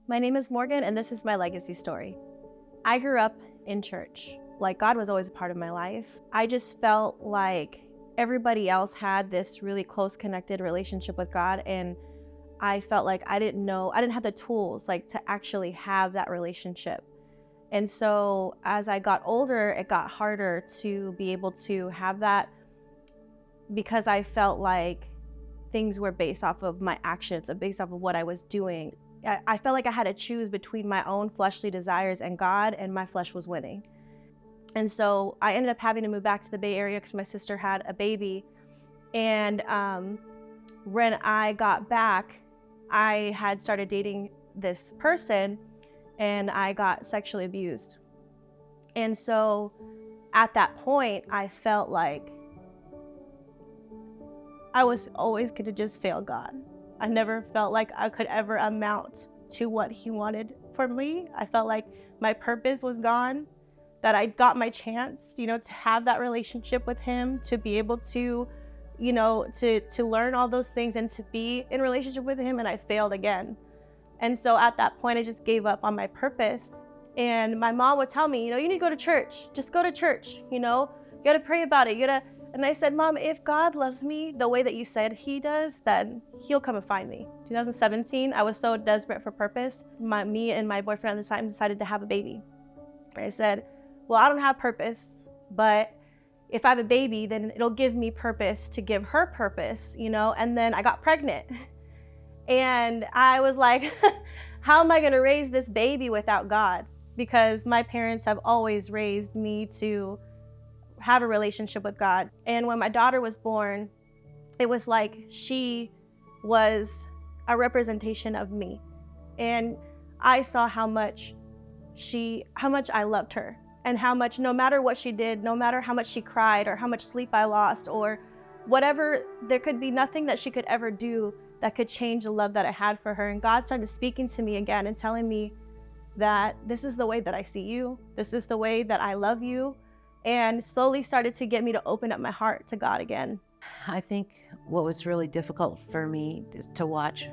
My name is Morgan, and this is my legacy story. I grew up in church. Like, God was always a part of my life. I just felt like everybody else had this really close connected relationship with God, and I felt like I didn't have the tools like to actually have that relationship. And so as I got older, it got harder to be able to have that because I felt like things were based off of my actions and based off of what I was doing. I felt like I had to choose between my own fleshly desires and God, and my flesh was winning. And so I ended up having to move back to the Bay Area because my sister had a baby. And when I got back, I had started dating this person, and I got sexually abused. And so at that point, I felt like I was always going to just fail God. I never felt like I could ever amount to what He wanted for me. I felt like my purpose was gone, that I got my chance, to have that relationship with Him, to be able to, to learn all those things and to be in relationship with Him, and I failed again. And so at that point, I just gave up on my purpose. And my mom would tell me, you need to go to church. Just go to church, you got to pray about it. And I said, Mom, if God loves me the way that you said He does, then He'll come and find me. 2017, I was so desperate for purpose. Me and my boyfriend at the time decided to have a baby. I said, well, I don't have purpose, but if I have a baby, then it'll give me purpose to give her purpose, And then I got pregnant. And I was like, how am I going to raise this baby without God? Because my parents have always raised me to have a relationship with God. And when my daughter was born, it was like she was a representation of me. And I saw how much I loved her, and how much, no matter what she did, no matter how much she cried or how much sleep I lost or whatever, there could be nothing that she could ever do that could change the love that I had for her. And God started speaking to me again and telling me that this is the way that I see you. This is the way that I love you. And slowly started to get me to open up my heart to God again. I think what was really difficult for me is to watch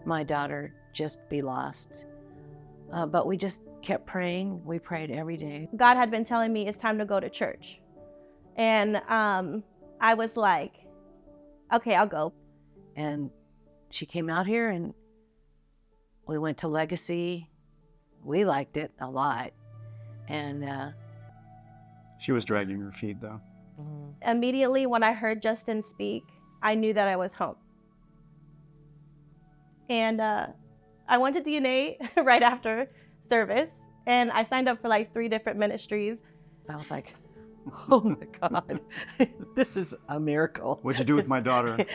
my daughter just be lost. But we just kept praying. We prayed every day. God had been telling me it's time to go to church. And I was like, okay, I'll go. And she came out here and we went to Legacy. We liked it a lot. And she was dragging her feet, though. Immediately when I heard Justin speak, I knew that I was home. And I went to DNA right after service, and I signed up for like 3 different ministries. I was like, oh my God, this is a miracle. What'd you do with my daughter?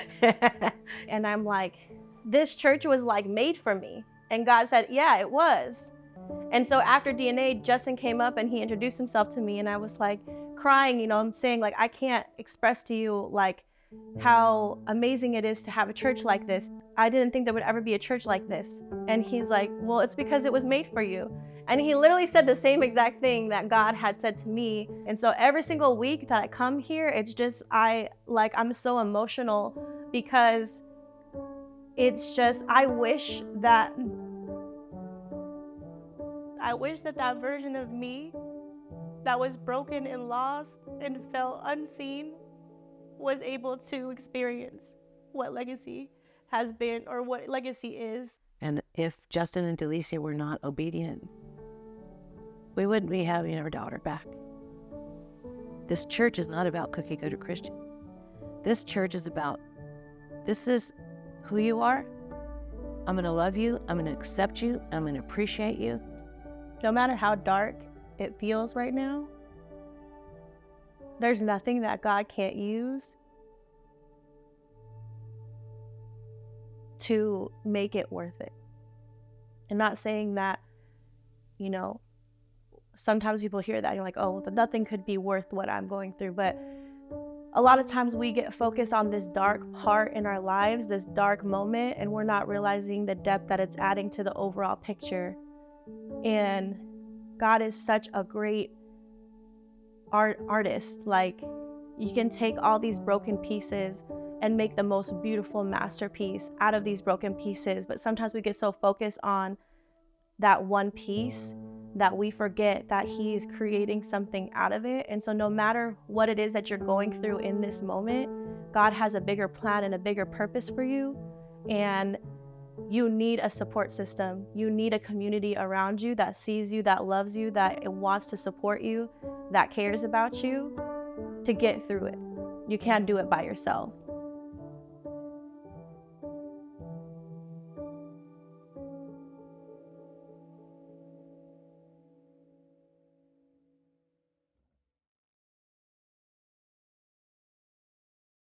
And I'm like, this church was like made for me. And God said, yeah, it was. And so after DNA, Justin came up and he introduced himself to me, and I was like crying, I'm saying like, I can't express to you like how amazing it is to have a church like this. I didn't think there would ever be a church like this. And he's like, well, it's because it was made for you. And he literally said the same exact thing that God had said to me. And so every single week that I come here, it's just, I'm so emotional because it's just, I wish that version of me that was broken and lost and felt unseen was able to experience what Legacy has been, or what Legacy is. And if Justin and Delicia were not obedient, we wouldn't be having our daughter back. This church is not about cookie cutter Christians. This church is about, this is who you are. I'm going to love you. I'm going to accept you. I'm going to appreciate you. No matter how dark it feels right now, there's nothing that God can't use to make it worth it. I'm not saying that, sometimes people hear that and you're like, oh, well, nothing could be worth what I'm going through. But a lot of times we get focused on this dark part in our lives, this dark moment, and we're not realizing the depth that it's adding to the overall picture. And God is such a great artist. Like, you can take all these broken pieces and make the most beautiful masterpiece out of these broken pieces. But sometimes we get so focused on that one piece that we forget that he is creating something out of it. And so no matter what it is that you're going through in this moment, God has a bigger plan and a bigger purpose for you. And you need a support system. You need a community around you that sees you, that loves you, that wants to support you, that cares about you to get through it. You can't do it by yourself.